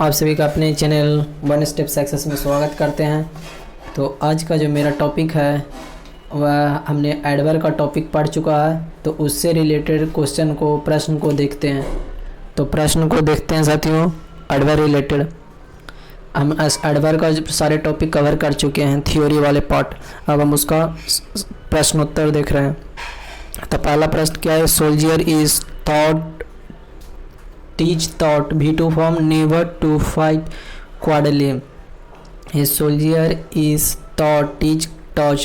आप सभी का अपने चैनल वन स्टेप सक्सेस में स्वागत करते हैं। तो आज का जो मेरा टॉपिक है वह हमने एडवर्ब का टॉपिक पढ़ चुका है, तो उससे रिलेटेड प्रश्न को देखते हैं। तो प्रश्न को देखते हैं साथियों, एडवर्ब रिलेटेड। हम एडवर्ब का सारे टॉपिक कवर कर चुके हैं, थ्योरी वाले पार्ट। अब हम उसका प्रश्नोत्तर देख रहे हैं। तो पहला प्रश्न क्या है? Soldier is thought V2 form never to fight quarterly. A soldier is taught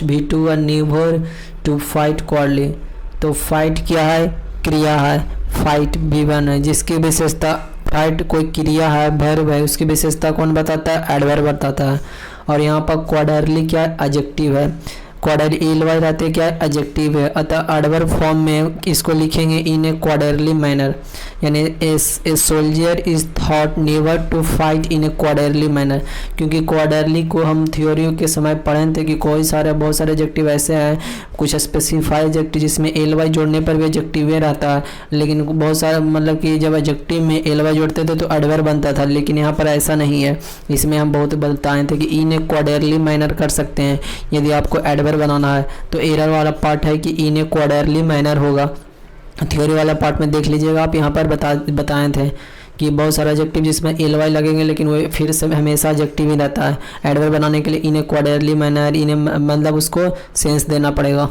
V2 and never to fight quarterly. तो फाइट क्या है? क्रिया है। फाइट V1 है, जिसकी विशेषता फाइट कोई क्रिया है, वर्ब है, उसकी विशेषता कौन बताता है? एडवर्ब बताता है। और यहाँ पर क्वार्टरली क्या है? एडजेक्टिव है। क्वार्टरली ELY रहते क्या है? एडजेक्टिव है। अतः एडवर्ब फॉर्म में इसको लिखेंगे इन ए क्वार्टरली मैनर, यानी a soldier is thought never to fight in a quarterly manner. क्योंकि क्वार्टरली को हम थ्योरी के समय पढ़े थे कि बहुत सारे एडजेक्टिव ऐसे हैं, कुछ स्पेसिफाई एडजेक्टिव जिसमें ELY जोड़ने पर भी एडजेक्टिव रहता है, लेकिन बहुत सारा मतलब कि जब एडजेक्टिव में ELY जोड़ते थे तो एडवर्ब बनता था, लेकिन यहाँ पर ऐसा नहीं है। इसमें हम बहुत बताए थे कि इन ए क्वार्टरली मैनर कर सकते हैं यदि आपको एडवर्ब बनाना है। तो एरर वाला पार्ट है कि इन ए क्वार्टरली मैनर होगा। थ्योरी वाला पार्ट में देख लीजिएगा आप, यहाँ पर बताए थे कि बहुत सारा एडजेक्टिव जिसमें ELY लगेंगे, लेकिन वो फिर से हमेशा एडजेक्टिव ही रहता है। एडवर्ब बनाने के लिए इन ए क्वार्टरली मैनर, मतलब उसको सेंस देना पड़ेगा।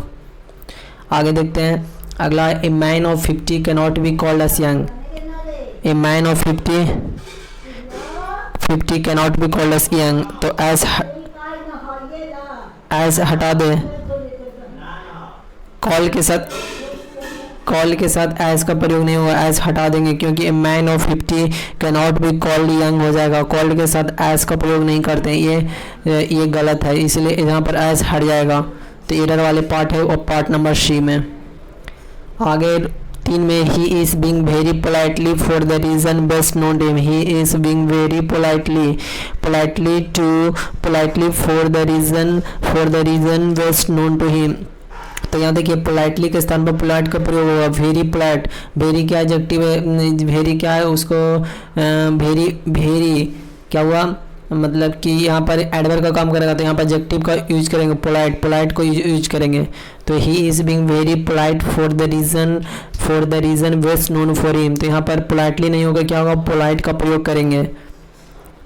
आगे देखते हैं अगला। A man of 50 can not be called S young. A man of 50 can not be called S young. तो एस हटा दे, कॉल के साथ एस का प्रयोग नहीं होगा, एस हटा देंगे, क्योंकि a man of 50 can not be called young हो जाएगा। कॉल्ड के साथ एस का प्रयोग नहीं करते हैं, ये गलत है, इसलिए यहाँ पर एस हट जाएगा। तो एरर वाले पार्ट है और पार्ट नंबर सी में। आगे 3 में he is being very politely for the reason best known to him. He is being very politely for the reason best known to him. तो यहाँ देखिए पोलाइटली के स्थान पर पोलाइट का प्रयोग होगा। वेरी पोलाइट, वेरी क्या एडजेक्टिव है? वेरी क्या है उसको? वेरी क्या हुआ? मतलब कि यहाँ पर एडवर्ब का काम करेगा, तो यहाँ पर एडजेक्टिव का यूज करेंगे, पोलाइट को यूज करेंगे। तो he is being very polite for the reason best known for him. तो यहाँ पर पोलाइटली नहीं होगा, क्या होगा? पोलाइट का प्रयोग करेंगे।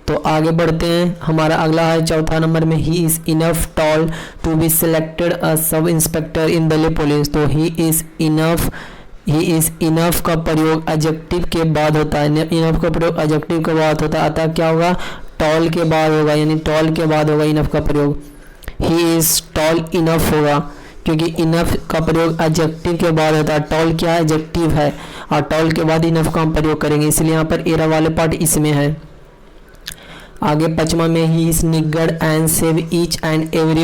तो आगे बढ़ते हैं। हमारा अगला है चौथा नंबर में, he is enough tall to be selected a sub inspector in Delhi police. तो ही इज इनफ का प्रयोग एडजेक्टिव के बाद होता है। इनफ का प्रयोग एडजेक्टिव के बाद होता है, अतः क्या होगा? टॉल के बाद होगा, यानी टॉल के बाद होगा इनफ का प्रयोग। ही इज टॉल इनफ होगा, क्योंकि इनफ का प्रयोग एडजेक्टिव के बाद होता है। टॉल क्या है? एडजेक्टिव है, और टॉल के बाद इनफ का हम प्रयोग करेंगे, इसलिए यहाँ पर एरर वाले पार्ट इसमें है। आगे 5वां में, he is niggard and save each and every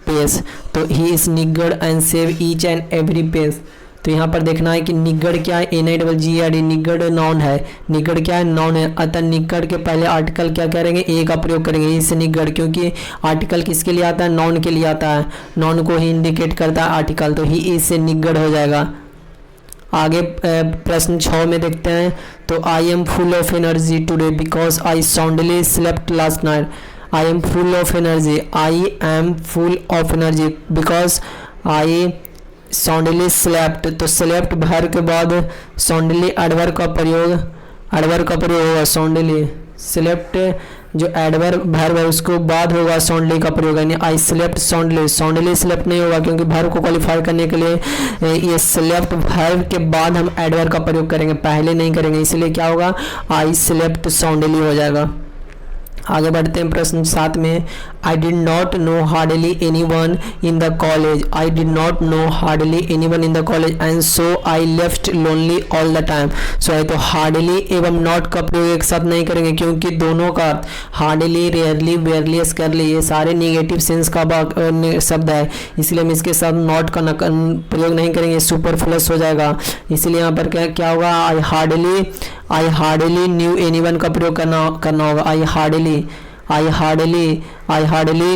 pace. तो he is niggard and save each and every pace. तो यहाँ पर देखना है कि निगड़ क्या है? NIGGED, निगड़ नाउन है। निगड़ क्या है? नाउन है, अतः निगड़ के पहले आर्टिकल क्या करेंगे? ए का प्रयोग करेंगे, इससे निगड़, क्योंकि आर्टिकल किसके लिए आता है? नाउन के लिए आता है, नाउन को ही इंडिकेट करता है आर्टिकल, तो ही इससे निगड़ हो जाएगा। आगे प्रश्न 6 में देखते हैं। तो I am full of energy today because I soundly slept last night. I am full of energy because I soundly slept. तो स्लेप्ट भर के बाद साउंडली एडवर्ब का प्रयोग होगा। साउंडली स्लेप्ट जो एडवर्ब भर है उसको बाद होगा साउंडली का प्रयोग, यानी आई स्लेप्ट साउंडली स्लेप्ट नहीं होगा, क्योंकि भर्ब को क्वालिफाई करने के लिए ये स्लेप्ट भर्ब के बाद हम एडवर्ब का प्रयोग करेंगे, पहले नहीं करेंगे, इसलिए क्या होगा? आई स्लेप्ट साउंडली हो जाएगा। आगे बढ़ते हैं प्रश्न 7 में। I did not know hardly anyone in the college and so I left lonely all the time. So तो हार्डली एवं नॉट का प्रयोग एक साथ नहीं करेंगे, क्योंकि दोनों का हार्डली, रेयरली, वेयरली, स्कैरली ये सारे निगेटिव सेंस का शब्द है, इसलिए हम इसके साथ नॉट का प्रयोग नहीं करेंगे, सुपरफ्लस हो जाएगा। इसलिए यहाँ पर क्या होगा? आई हार्डली न्यू एनीवन का प्रयोग करना होगा। आई हार्डली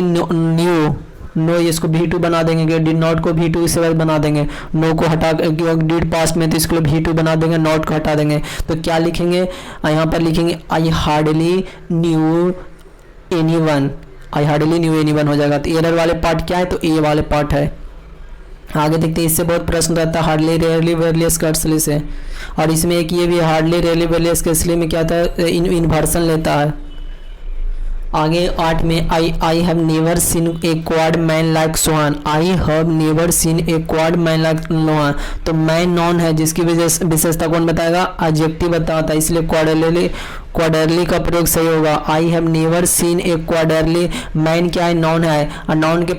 न्यू नो इसको V2 बना देंगे, डिड नॉट को V2 इसके बाद बना देंगे, नो को हटा डिड पास्ट में तो इसको V2 बना देंगे, नॉट को हटा देंगे। तो क्या लिखेंगे यहाँ पर लिखेंगे I hardly new anyone, I hardly new anyone हो जाएगा। तो एरर वाले पार्ट क्या है, तो ए वाले पार्ट है। आगे देखते हैं, इससे बहुत प्रश्न रहता है हार्डली रेयरली वेरली स्कर्ट्सली से, और इसमें एक ये भी हार्डली रेयरली वेरली स्कर्ट्सली में क्या था, इन्वर्सन लेता है। आगे 8 में आई have never seen A quad man like Sohan, I have never seen A quad man like Sohan. तो मैन नॉन है जिसकी विशेषता कौन बताएगा, एडजेक्टिव बताता है, इसलिए क्वाडरली का प्रयोग सही होगा। I have never seen a cowardly, man क्या है, नॉन है, और नॉन के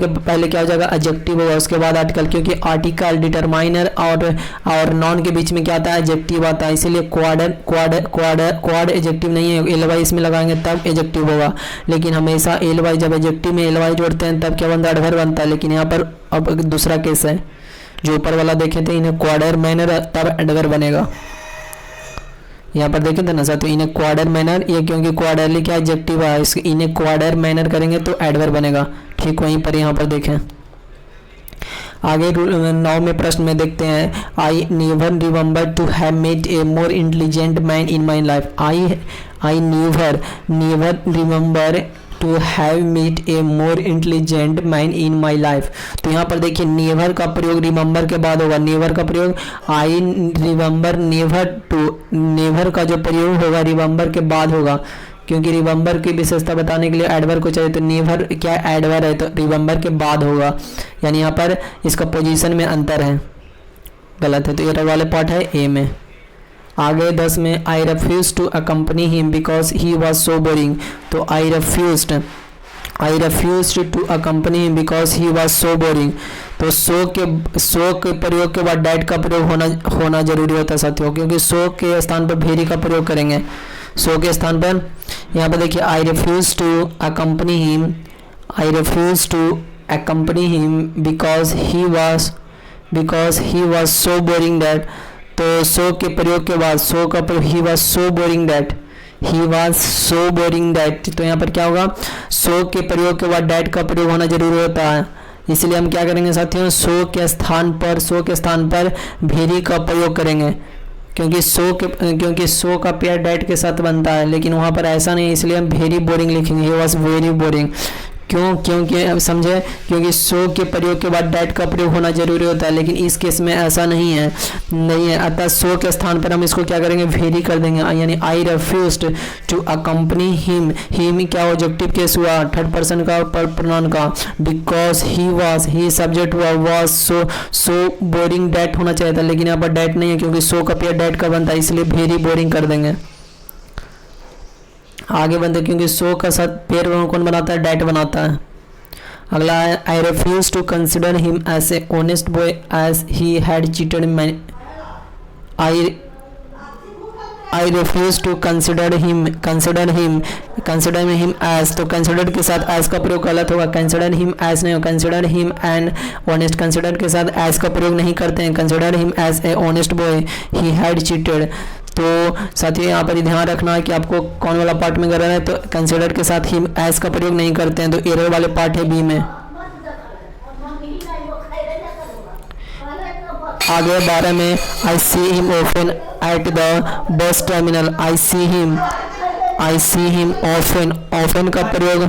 पहले क्या हो जाएगा, एडजेक्टिव होगा, उसके बाद आर्टिकल, क्योंकि आर्टिकल डिटरमाइनर और नॉन के बीच में क्या आता है, एडजेक्टिव आता है, इसीलिए क्वाड एडजेक्टिव नहीं है, एल वाई इसमें लगाएंगे तब एडजेक्टिव होगा। लेकिन हमेशा एल वाई, जब एडजेक्टिव में एल वाई जोड़ते हैं तब क्या बनता है, एडवर्ब बनता है। लेकिन यहाँ पर अब दूसरा केस है, जो ऊपर वाला देखे थे, इन्हें क्वाडर मैनर तब एडवर्ब बनेगा। यहाँ पर देखे थे ना साथियों, इन्हें क्वाडर मैनर, ये क्योंकि क्वाडरली क्या एडजेक्टिव है, इसके इन्हें क्वाडर मैनर करेंगे तो एडवर्ब बनेगा। ठीक, वहीं पर यहाँ पर देखें। आगे 9 में प्रश्न में देखते हैं, I never remember to have met a more intelligent man in my life, I never remember to have meet a more intelligent man in my life. तो यहाँ पर देखिए नेवर का प्रयोग रिमेंबर के बाद होगा, नेवर का प्रयोग I remember never to, never का जो प्रयोग होगा रिमेंबर के बाद होगा, क्योंकि रिमेंबर की विशेषता बताने के लिए एडवर्ब को चाहिए, तो नेवर क्या एडवर्ब है, तो रिमेंबर के बाद होगा, यानी यहाँ पर इसका पोजीशन में अंतर है, गलत है। तो ये वाले पार्ट है ए में। आगे 10 में I refuse to accompany him because he was so boring. तो I refuse to accompany him because he was so boring. तो सो के प्रयोग के बाद डैट का प्रयोग होना जरूरी होता है साथियों, क्योंकि सो के स्थान पर भेरी का प्रयोग करेंगे। सो के स्थान पर यहाँ पर देखिए I refuse to accompany him because he was so boring that. तो सो के प्रयोग के बाद सो का प्रयोग he was so boring that, तो यहाँ पर क्या होगा, सो के प्रयोग के बाद डैट का प्रयोग होना जरूरी होता है, इसलिए हम क्या करेंगे साथियों, सो के स्थान पर भेरी का प्रयोग करेंगे, क्योंकि सो का पेयर डैट के साथ बनता है, लेकिन वहाँ पर ऐसा नहीं, इसलिए हम वेरी बोरिंग लिखेंगे, ही वॉज वेरी बोरिंग। क्योंकि अब समझे, क्योंकि सो के प्रयोग के बाद डैट का प्रयोग होना जरूरी होता है, लेकिन इस केस में ऐसा नहीं है, अतः सो के स्थान पर हम इसको क्या करेंगे, वेरी कर देंगे, यानी आई रेफ्यूज्ड टू अकम्पनी हिम क्या ऑब्जेक्टिव केस हुआ, थर्ड पर्सन का प्रोनाउन का, बिकॉज ही सब्जेक्ट हुआ, वॉज सो बोरिंग डैट होना चाहिए था, लेकिन यहाँ पर डैट नहीं है, क्योंकि सो का पेयर डैट का बनता है, इसलिए वेरी बोरिंग कर देंगे। आगे बनते, क्योंकि सो का साथ पेयर कौन बनाता है, डैट बनाता है। अगला है I refuse to consider him as a honest boy as he had cheated मैं। I refuse to consider him as, तो कंसिडर के साथ एज का प्रयोग गलत होगा, कंसिडर हिम एज नहीं, consider him and honest, consider के साथ एज का प्रयोग नहीं करते हैं, consider him as a honest boy he had cheated. तो साथियों यहाँ पर ध्यान रखना है कि आपको कौन वाला पार्ट में करना है, तो कंसिडर के साथ हिम एज का प्रयोग नहीं करते हैं, तो एरर वाले पार्ट है बी में। आगे 12 में I see him often at the bus terminal, I see him often का प्रयोग।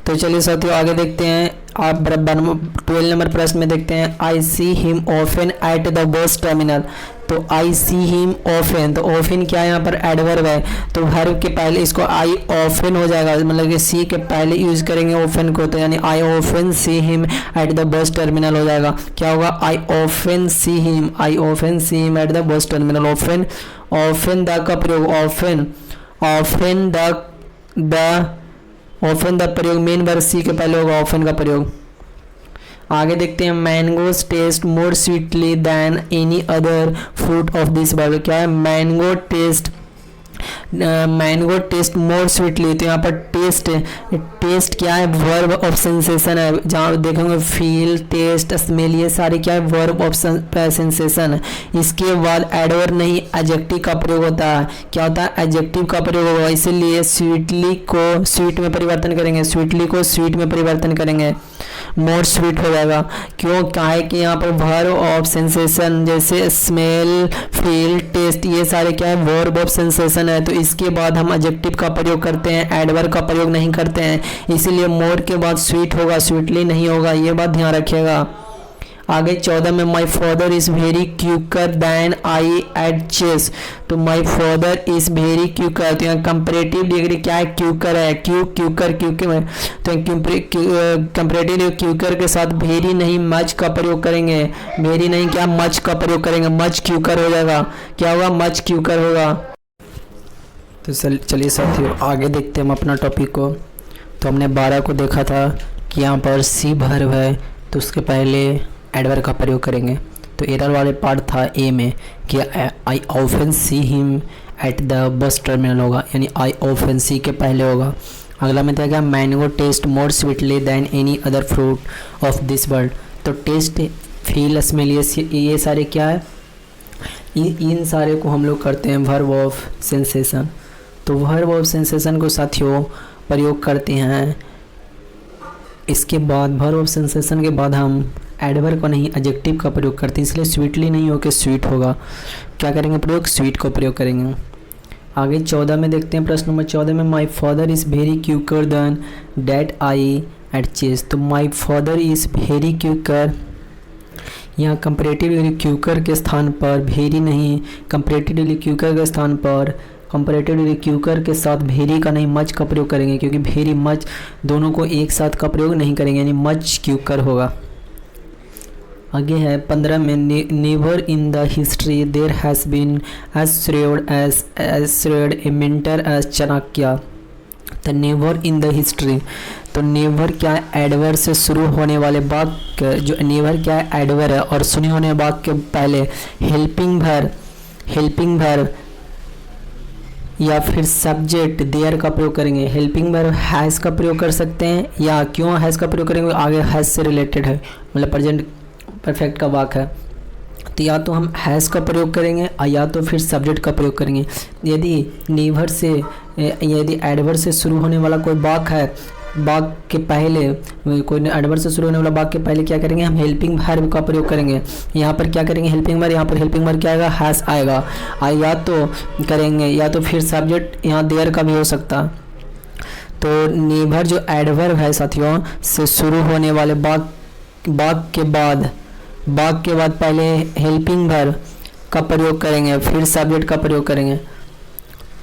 तो चलिए साथियों आगे देखते हैं, आप 12 नंबर प्रश्न में देखते हैं, I see him often at the bus terminal. तो आई सी हिम ऑफन, तो ऑफन क्या है, यहाँ पर एडवर्ब है, तो वर्ब के पहले इसको आई ऑफन हो जाएगा, मतलब कि सी के पहले यूज करेंगे ऑफन को, तो यानी I often see him at the bus terminal हो जाएगा। क्या होगा, I often see him at the bus terminal. Often the का प्रयोग, ऑफन द प्रयोग मेन वर्ब सी के पहले होगा, ऑफन का प्रयोग। आगे देखते हैं, mangoes taste more sweetly than any other fruit of this world. क्या है, mango taste mango taste more sweetly, तो यहाँ पर टेस्ट, टेस्ट क्या है, वर्ब ऑफ सेंसेशन है। जहाँ देखेंगे फील, टेस्ट, स्मेल, ये सारे क्या है, वर्ब ऑफ सेंसेशन है। इसके बाद एडवर्ब नहीं एडजेक्टिव का प्रयोग होता है। क्या होता है, एडजेक्टिव का प्रयोग होगा, इसीलिए स्वीटली को स्वीट में परिवर्तन करेंगे, स्वीटली को स्वीट में परिवर्तन करेंगे, मोर स्वीट हो जाएगा। क्यों, क्या है कि यहाँ पर वर्ब ऑफ सेंसेशन जैसे स्मेल, फील, टेस्ट, ये सारे क्या है, वर्ब ऑफ सेंसेशन है। तो इसके बाद हम एडजेक्टिव का प्रयोग करते हैं, एडवर्ब का प्रयोग नहीं करते हैं, इसीलिए मोर के बाद स्वीट होगा, स्वीटली नहीं होगा, ये बात ध्यान रखिएगा। आगे 14 में my father is very quicker than I at chess, तो my father is very quicker, तो यहाँ कंपरेटिव डिग्री क्या है, क्यूकर है, क्यूकर, तो कंपरेटिव क्यूकर के साथ वेरी नहीं मच का प्रयोग करेंगे, वेरी नहीं क्या मच का प्रयोग करेंगे, मच क्यूकर हो जाएगा, क्या होगा, मच क्यूकर होगा। तो चलिए साथियों आगे देखते हैं हम अपना टॉपिक को। तो हमने 12 को देखा था कि यहाँ पर सी वर्ब है, तो उसके पहले एडवर्ब का प्रयोग करेंगे। तो एरर वाले पार्ट था ए में कि आई often see him at the bus terminal होगा, यानी आई ऑफन सी के पहले होगा। अगला में था क्या, mango taste more sweetly than any other fruit of this world, तो टेस्ट, फील, स्मेल, ये सारे क्या है, इन सारे को हम लोग करते हैं वर्ब ऑफ सेंसेशन। तो वर्ब ऑफ सेंसेशन को साथियों प्रयोग करते हैं। इसके बाद वर्ब ऑफ सेंसेशन के बाद हम एडवर्ब को नहीं एडजेक्टिव का प्रयोग करते हैं, इसलिए स्वीटली नहीं हो के स्वीट होगा। क्या करेंगे प्रयोग, स्वीट को प्रयोग करेंगे। आगे 14 में देखते हैं, प्रश्न नंबर 14 में my father is very quicker than that I at chess, तो my father is very quicker, यहाँ कंपैरेटिव क्यूकर के स्थान पर वेरी नहीं, कंपैरेटिव क्यूकर के स्थान पर कंपैरेटिव क्यूकर के साथ वेरी का नहीं मच का प्रयोग करेंगे, क्योंकि वेरी मच दोनों को एक साथ का प्रयोग नहीं करेंगे, यानी मच क्यूकर होगा। आगे है 15 में never in the history there has been as shred a mentor as Chanakya, तो नेवर इन द हिस्ट्री, तो नेवर क्या है, एडवर्ब से शुरू होने वाले वाक्य, जो नेवर क्या है, एडवर्ब है, और सुने होने वाक्य के पहले हेल्पिंग वर्ब या फिर सब्जेक्ट देयर का प्रयोग करेंगे। हेल्पिंग वर्ब हैज़ का प्रयोग कर सकते हैं, या क्यों हैज़ का प्रयोग करेंगे, आगे हैज़ से रिलेटेड है, मतलब प्रेजेंट परफेक्ट का वाक्य है, तो या तो हम हैज़ का प्रयोग करेंगे या तो फिर सब्जेक्ट का प्रयोग करेंगे। यदि नेवर से, यदि एडवर्ब से शुरू होने वाला कोई वाक्य है, वाक्य के पहले कोई एडवर्ब से शुरू होने वाला वाक्य के पहले क्या करेंगे, हम हेल्पिंग वर्ब का प्रयोग करेंगे। यहाँ पर क्या करेंगे, हेल्पिंग वर्ब, यहाँ पर हेल्पिंग वर्ब क्या आएगा, हैज़ आएगा, या तो करेंगे या तो फिर सब्जेक्ट यहाँ देयर का भी हो सकता। तो नेवर जो एडवर्ब है साथियों से शुरू होने वाले वाक्य के बाद पहले हेल्पिंग वर्ब का प्रयोग करेंगे, फिर सब्जेक्ट का प्रयोग करेंगे।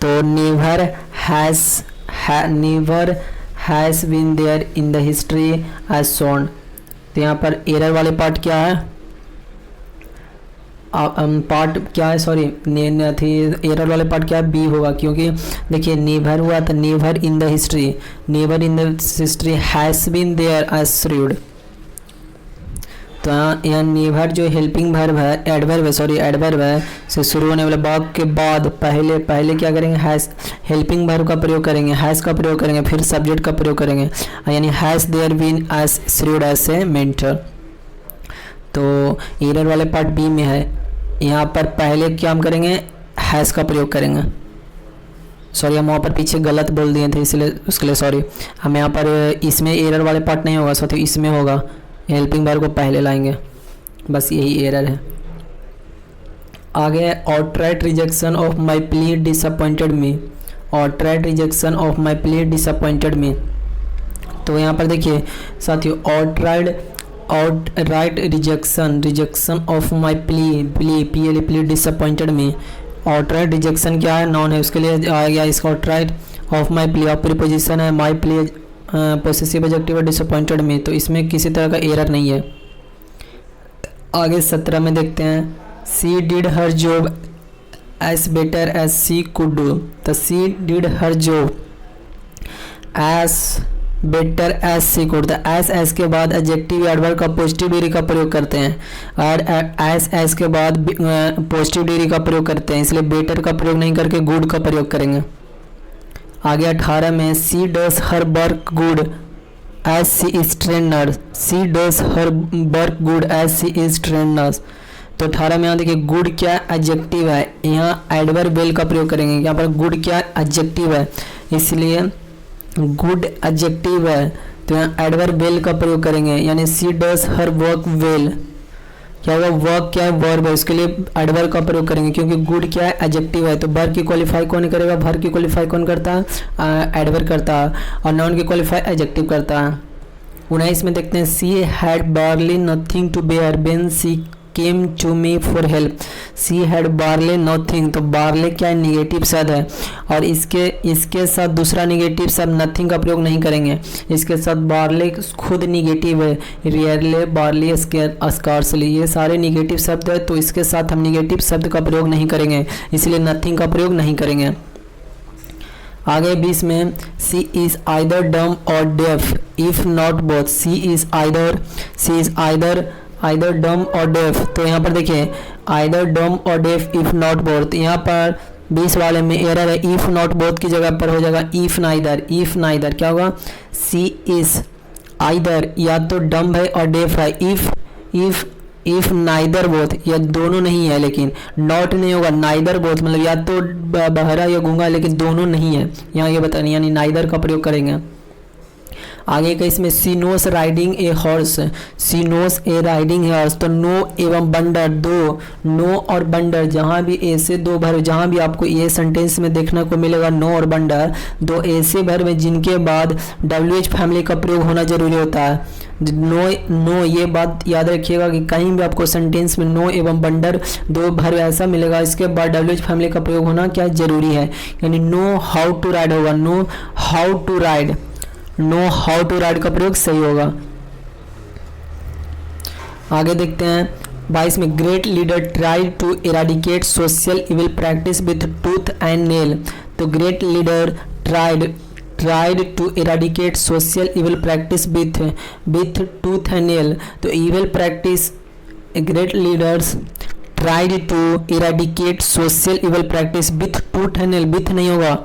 तो never has been there in the history as shown, तो यहाँ पर एरर वाले पार्ट क्या है, एरर वाले पार्ट क्या है, बी होगा, क्योंकि देखिए नेवर हुआ तो never in the history has been there as shred, तो यहाँ नेवर जो हेल्पिंग वर्ब है, एडवर्ब है से शुरू होने वाले वाक्य के बाद पहले क्या करेंगे, हैज़, हेल्पिंग वर्ब का प्रयोग करेंगे, हैज़ का प्रयोग करेंगे, फिर सब्जेक्ट का प्रयोग करेंगे, यानी has there been as shred as a mentor. तो एरर वाले पार्ट बी में है, यहाँ पर पहले क्या हम करेंगे, हैज़ का प्रयोग करेंगे। सॉरी, हम वहाँ पर पीछे गलत बोल दिए थे, इसलिए उसके लिए सॉरी। हम यहाँ पर इसमें एरर वाले पार्ट नहीं होगा साथियों, इसमें होगा, हेल्पिंग वर्ब को पहले लाएंगे, बस यही एरर है। आगे outright rejection of my plea disappointed me, outright rejection of my plea disappointed मी, तो यहाँ पर देखिए साथियों outright rejection of my plea disappointed me, outright rejection क्या है, नॉन है, उसके लिए आएगा इसका outright of my plea, of preposition है, माई प्ली पोसेसिव एडजेक्टिव डिसअपॉइंटेड में, तो इसमें किसी तरह का एरर नहीं है। आगे 17 में देखते हैं, she did her job as better as she could do, तो she did her job as better as सीख उठता है। एस के बाद एडजेक्टिव एडवर्ब का पॉजिटिव डिग्री का प्रयोग करते हैं और एस के बाद पॉजिटिव डिग्री का प्रयोग करते हैं, इसलिए बेटर का प्रयोग नहीं करके गुड का प्रयोग करेंगे। आगे 18 में she does her work good as she is trained nurse. She does her work good as she is trained nurse. तो 18 में यहाँ देखिए गुड क्या एडजेक्टिव है, यहाँ एडवर्ब वेल का प्रयोग करेंगे। यहाँ पर गुड क्या एडजेक्टिव है, इसलिए गुड एडजेक्टिव है तो यहाँ एडवर्ब वेल का प्रयोग करेंगे, यानी सी डज हर वर्क वेल। क्या होगा, वर्क क्या है, वर्ब है, उसके लिए एडवर्ब का प्रयोग करेंगे क्योंकि गुड क्या है एडजेक्टिव है। तो वर्ब की क्वालिफाई कौन करेगा, वर्ब की क्वालिफाई कौन करता है, एडवर्ब करता है, और नाउन की क्वालिफाई एडजेक्टिव करता है। 19 में देखते हैं she had barely nothing to bear when she came to me for help. She had barely nothing, तो बारले क्या है, निगेटिव शब्द है और इसके साथ दूसरा निगेटिव शब्द नथिंग का प्रयोग नहीं करेंगे। इसके साथ बारले खुद निगेटिव है, रियरले, बारली, स्कार्सली, ये सारे निगेटिव शब्द है, तो इसके साथ हम निगेटिव शब्द का प्रयोग नहीं करेंगे, इसलिए नथिंग का प्रयोग नहीं करेंगे। आगे 20 में सी is either dumb or deaf if not both. She is either dumb or def, तो यहाँ पर देखिए either dumb or deaf if not both. यहाँ पर 20 वाले में एरर है, इफ नॉट बोथ की जगह पर हो जाएगा इफ नाइदर। इफ नाइदर क्या होगा, सी इज आइदर या तो डम है और डेफ है, इफ नाइदर बोथ, या दोनों नहीं है, लेकिन नॉट नहीं होगा, नाइदर बोथ मतलब या तो बहरा या गूंगा, लेकिन दोनों नहीं है, यहाँ ये बताना, यानी नाइदर का प्रयोग करेंगे। आगे का इसमें सी nose riding a horse, C nose A riding a horse, तो नो एवं बंडर, दो, नो और बंडर, जहाँ भी ऐसे दो भर, जहाँ भी आपको ये सेंटेंस में देखने को मिलेगा नो और बंडर, दो ऐसे भर में जिनके बाद WH फैमिली का प्रयोग होना जरूरी होता है। नो ये बात याद रखिएगा कि कहीं भी आपको सेंटेंस में नो एवं बंडर दो भर ऐसा मिलेगा, इसके बाद WH फैमिली का प्रयोग होना क्या जरूरी है, यानी नो हाउ टू राइड होगा, know how to ride, know how to ride का प्रयोग सही होगा। आगे देखते हैं 22 में great leader try to eradicate social evil practice with tooth and nail. तो great leader tried to eradicate social evil practice with tooth and nail. तो evil practice, great leaders tried to eradicate social evil practice with tooth and nail, with नहीं होगा।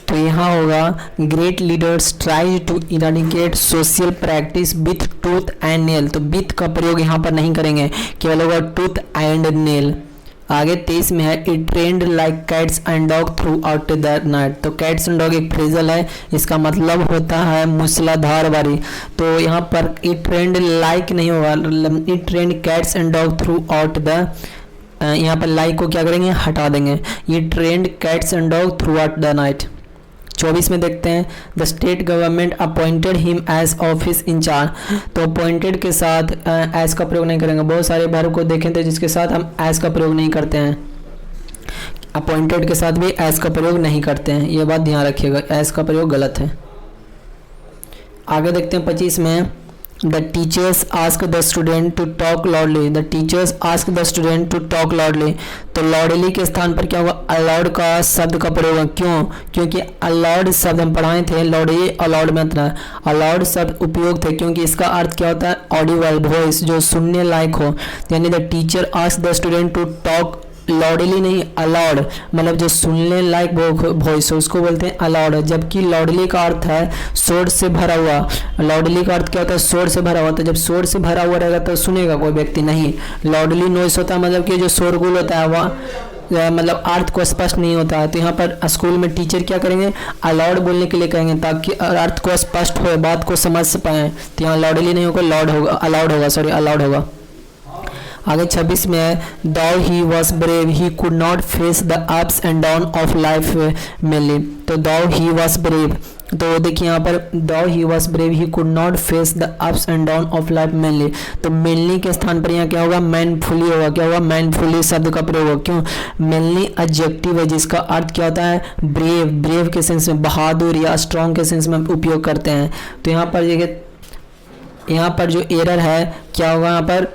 तो यहाँ होगा great leaders try to eradicate social practice with tooth and nail, तो with का प्रयोग यहाँ पर नहीं करेंगे, केवल होगा टूथ एंड नेल। आगे 23 में है it trend like cats and dog throughout the night. तो कैट्स एंड डॉग एक फ्रेजल है, इसका मतलब होता है मूसलाधार बारी। तो यहाँ पर इट ट्रेंड लाइक नहीं होगा, it trend cats and dog throughout the, यहाँ पर लाइक को क्या करेंगे, हटा देंगे, it trend cats and dog throughout the night. 24 में देखते हैं the state government appointed him as office incharge. तो अपॉइंटेड के साथ एज का प्रयोग नहीं करेंगे, बहुत सारे वर्ब को देखें थे जिसके साथ हम एज का प्रयोग नहीं करते हैं, अपॉइंटेड के साथ भी एज का प्रयोग नहीं करते हैं, ये बात ध्यान रखिएगा, एज का प्रयोग गलत है। आगे देखते हैं 25 में the teachers ask the student to talk loudly. The teachers ask the student to talk loudly, तो लाउडली के स्थान पर क्या होगा, अलाउड का शब्द का प्रयोग है। क्यों, क्योंकि अलाउड शब्द हम पढ़ाए थे, लाउडली अलाउड में आता है, अलाउड शब्द उपयोग थे क्योंकि इसका अर्थ क्या होता है, ऑडिबल वॉइस, जो सुनने लायक हो, यानी the teacher ask the student to talk loudly नहीं अलाउड, मतलब जो सुनने लायक वॉइस है उसको बोलते हैं अलाउड, जबकि लाउडली का अर्थ है शोर से भरा हुआ। लाउडली का अर्थ क्या होता है, शोर से भरा हुआ, तो जब शोर से भरा हुआ रहेगा तो सुनेगा कोई व्यक्ति नहीं। लाउडली नॉइस होता है मतलब कि जो शोरगुल होता है वह मतलब अर्थ को स्पष्ट नहीं होता है। तो यहाँ पर स्कूल में टीचर क्या करेंगे, अलाउड बोलने के लिए कहेंगे ताकि अर्थ को स्पष्ट हो, बात को समझ पाए। तो यहाँ लाउडली नहीं होगा, लाउड होगा, अलाउड होगा, सॉरी अलाउड होगा। आगे 26 में है दो he was brave he could not face the ups and down of life mainly. तो दो ही वॉज ब्रेव, तो देखिए यहाँ पर though he was brave he could not face the ups and down of life manly, तो manly के स्थान पर यहाँ क्या होगा, मैनफुली होगा। क्या होगा, मैनफुली शब्द का प्रयोग होगा। क्यों, मैनली एडजेक्टिव है जिसका अर्थ क्या होता है, ब्रेव। ब्रेव के सेंस में, बहादुर या स्ट्रॉन्ग के सेंस में उपयोग करते हैं। तो यहाँ पर देखिए, यहाँ पर जो एरर है क्या होगा, यहाँ पर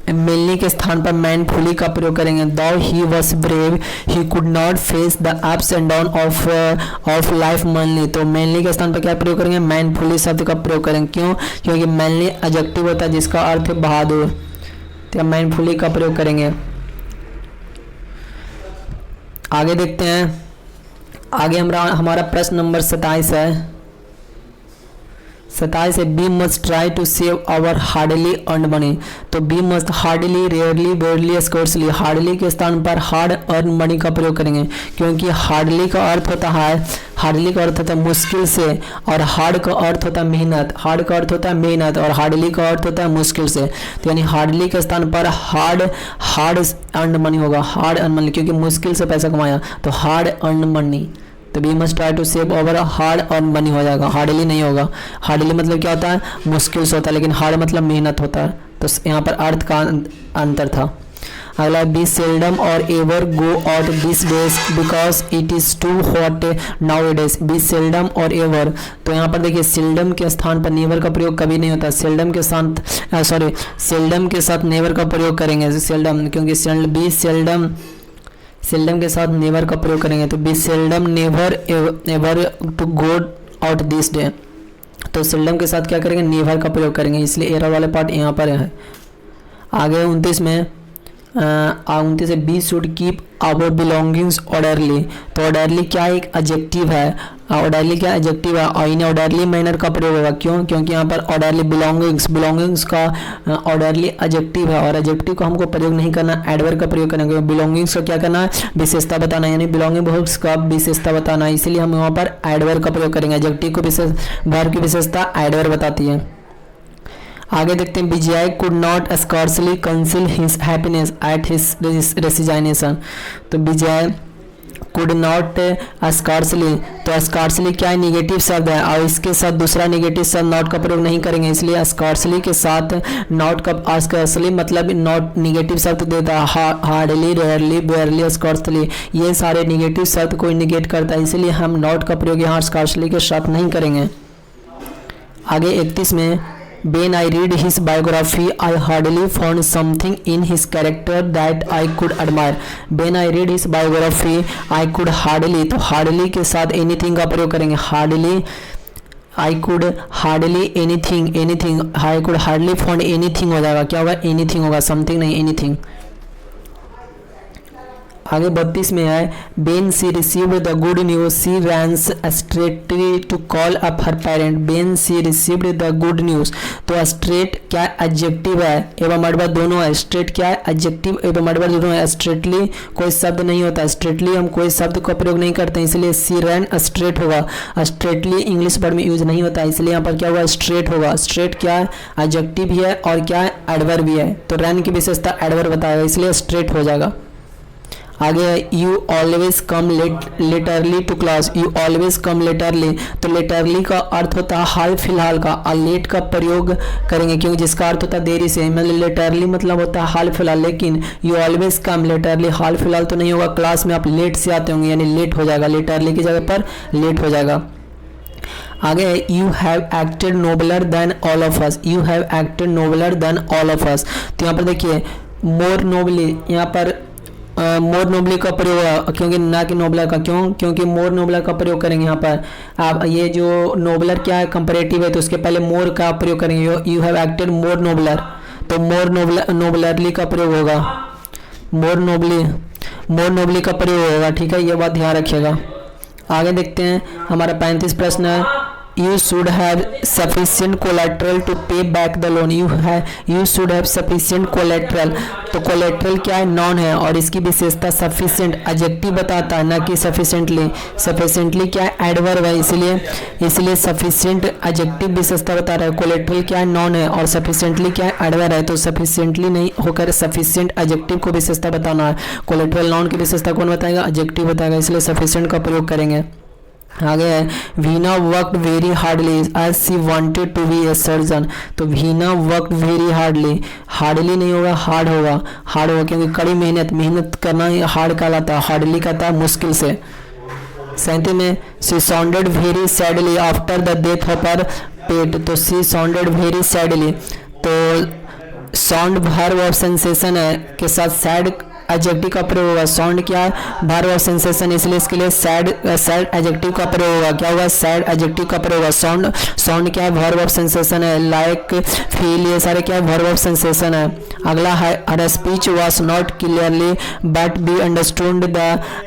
मैनली के स्थान पर मैनफुली का प्रयोग करेंगे। Though he was brave he could not face the ups and down of life manly, तो मैनली के स्थान पर क्या प्रयोग करेंगे, मैनफुली शब्द का प्रयोग करेंगे। क्यों, क्योंकि मैनली एडजेक्टिव होता है जिसका अर्थ है बहादुर, तो मैनफुली का प्रयोग करेंगे। आगे देखते हैं, आगे हमारा प्रश्न नंबर 27 है। 27 है, we must try to save our hardly earn money, तो we must hardly, rarely, barely, scarcely, hardly के स्थान पर हार्ड अर्न मनी का प्रयोग करेंगे। क्योंकि हार्डली का अर्थ होता है, हार्डली का अर्थ होता है मुश्किल से, और हार्ड का अर्थ होता है मेहनत। हार्ड का अर्थ होता है मेहनत और हार्डली का अर्थ होता है मुश्किल से, तो यानी हार्डली के स्थान पर हार्ड अर्न मनी होगा, हार्ड अर्न मनी, क्योंकि मुश्किल से पैसा कमाया, तो हार्ड अर्न मनी। तो we must try to save over hard earn money हो जाएगा, हार्डली नहीं होगा। हार्डली मतलब क्या होता है, मुश्किल से होता है, लेकिन हार्ड मतलब मेहनत होता है, तो यहाँ पर अर्थ का अंतर था। अगला, we seldom or ever go out this days because it is too hot nowadays. We seldom or ever, तो यहाँ पर देखिए सेल्डम के स्थान पर नेवर का प्रयोग कभी नहीं होता। सेल्डम के साथ सेल्डम के साथ नेवर का प्रयोग करेंगे, सेल्डम, क्योंकि बी सेल्डम के साथ नेवर का प्रयोग करेंगे। तो we seldom never ever to go out this day, तो सेल्डम के साथ क्या करेंगे, नेवर का प्रयोग करेंगे, इसलिए एरर वाले पार्ट यहाँ पर है। आगे 29 में 29 से we should keep our belongings orderly, तो ऑर्डरली क्या एक एडजेक्टिव है, ऑर्डरली क्या एडजेक्टिव है, और इन्हें ऑर्डरली मैनर का प्रयोग होगा। क्यों, क्योंकि यहाँ पर ऑर्डरली बिलोंगिंग्स का ऑर्डरली एडजेक्टिव है, और एडजेक्टिव को हमको प्रयोग नहीं करना, एडवर्ब का प्रयोग करना, क्योंकि बिलोंगिंग्स का क्या करना है, विशेषता बताना, यानी बिलोंगिंग्स का विशेषता बताना, इसीलिए हम यहाँ पर एडवर्ब का प्रयोग करेंगे। एडजेक्टिव को वर्ब की विशेषता एडवर्ब बताती है। आगे देखते हैं, Vijay could not scarcely conceal his happiness at his resignation, तो विजय कुड नॉट स्कॉर्सली, तो स्कॉर्सली क्या है, निगेटिव शब्द है, और इसके साथ दूसरा निगेटिव शब्द नॉट का प्रयोग नहीं करेंगे, इसलिए स्कॉर्सली के साथ नॉट का, स्कॉर्सली मतलब नॉट निगेटिव शब्द देता है, हार्डली, रेयरली, बेयरली, स्कॉर्सली, ये सारे निगेटिव शब्द को इंडिकेट करता है, इसलिए हम नॉट का प्रयोग यहाँ स्कॉर्सली के साथ नहीं करेंगे। आगे 31 में, When I read his biography, I hardly found something in his character that I could admire. When I read his biography, I could hardly, तो hardly के साथ anything का प्रयोग करेंगे, hardly, I could hardly anything, I could hardly found anything हो जाएगा, क्या होगा, anything होगा, something नहीं, anything। आगे 32 में है, when she received the good news she ran straightly to call up her parent. When she received the good news, तो स्ट्रेट क्या एडजेक्टिव है एवं एडवर्ब दोनों है, स्ट्रेट क्या है एडजेक्टिव एवं एडवर्ब दोनों है। स्ट्रेटली कोई शब्द नहीं होता, स्ट्रेटली हम कोई शब्द का प्रयोग नहीं करते, इसलिए सी रैन स्ट्रेट होगा। स्ट्रेटली इंग्लिश वर्ड में यूज नहीं होता, इसलिए यहाँ पर क्या होगा, स्ट्रेट होगा। स्ट्रेट क्या है, एडजेक्टिव भी है और क्या है, एडवर्ब भी है, तो रैन की विशेषता एडवर्ब बताएगा, इसलिए स्ट्रेट हो जाएगा। आगे you always come laterly to class, you always come laterly, तो लेटरली का अर्थ होता है हाल फिलहाल का, और लेट का प्रयोग करेंगे क्योंकि जिसका अर्थ होता है देरी से, मतलब लेटरली मतलब होता है हाल फिलहाल, लेकिन यू ऑलवेज कम लेटरली हाल फिलहाल तो नहीं होगा, क्लास में आप लेट से आते होंगे, यानी लेट हो जाएगा, लेटरली की जगह पर लेट हो जाएगा। आगे you have acted nobler than all of us, you have acted nobler than all of us, तो यहाँ पर देखिए मोर नोबली, यहाँ पर मोर नोबली का प्रयोग, क्योंकि ना कि नोबलर का, क्योंकि मोर नोबलर का प्रयोग करेंगे यहाँ पर। आप ये जो नोबलर क्या है कंपैरेटिव है, तो उसके पहले मोर का प्रयोग करेंगे, यू हैव एक्टेड मोर नोबलर, तो मोर नोबलरली का प्रयोग होगा, मोर नोबली का प्रयोग होगा, ठीक है, ये बात ध्यान रखिएगा। आगे देखते हैं, हमारा 35 प्रश्न है, You should have sufficient collateral to pay back the loan. You should have sufficient collateral. तो collateral क्या है, नॉन है, और इसकी विशेषता sufficient एडजेक्टिव बताता है, ना कि sufficiently. Sufficiently क्या है, एडवर्ब है, इसलिए sufficient एडजेक्टिव विशेषता बता रहा है। collateral क्या है, नॉन है, और sufficiently क्या है, एडवर्ब है, तो sufficiently नहीं होकर sufficient एडजेक्टिव को विशेषता बताना है। collateral नॉन की विशेषता कौन बताएगा, एडजेक्टिव बताएगा, इसलिए sufficient का प्रयोग करेंगे। आगे है Veena worked very hardly as she wanted to be a surgeon. तो Veena worked very hardly, hardly नहीं होगा, हार्ड होगा, हार्ड होगा क्योंकि कड़ी मेहनत करना ही हार्ड कहलाता है, हार्डली कहता है मुश्किल से। 37 में she sounded very sadly after the death of her pet. तो सी साउंडेड वेरी सैडली, तो साउंड वर्ब ऑफ सेंसेशन है के साथ सैड एडजेक्टिव का प्रयोग होगा। साउंड क्या है, वर्ब ऑफ सेंसेशन, इसलिए इसके लिए सैड एडजेक्टिव का प्रयोग होगा। क्या होगा, सैड एडजेक्टिव का प्रयोग होगा। साउंड क्या है, वर्ब ऑफ सेंसेशन है। लाइक फील ये सारे क्या है, वर्ब ऑफ सेंसेशन है। अगला है her speech was not clearly but we understood the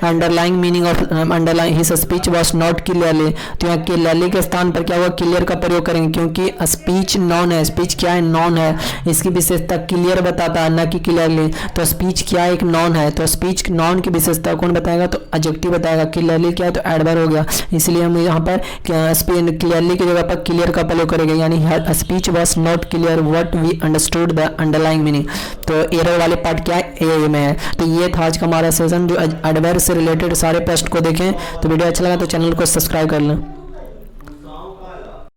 underlying meaning of underlying his speech was not clearly. तो यहाँ क्लियरली के स्थान पर क्या होगा, क्लियर का प्रयोग करेंगे क्योंकि स्पीच नॉन है। स्पीच क्या है, नॉन है, इसकी विशेषता क्लियर बताता है ना कि क्लियरली। तो स्पीच क्या है, एक नॉन है, तो स्पीच नॉन की विशेषता कौन बताएगा, तो एडजेक्टिव बताएगा। क्लियरली क्या है, तो एडवर्ब हो गया, इसलिए हम यहाँ पर क्लियरली की जगह पर क्लियर का प्रयोग करेंगे, यानी speech was not clear what we understood the underlying meaning. तो एरर वाले पार्ट क्या है, ए में है। तो ये था आज का हमारा सेशन जो एडवर्ब से रिलेटेड सारे प्रश्न को देखें। तो वीडियो अच्छा लगा तो चैनल को सब्सक्राइब कर लें।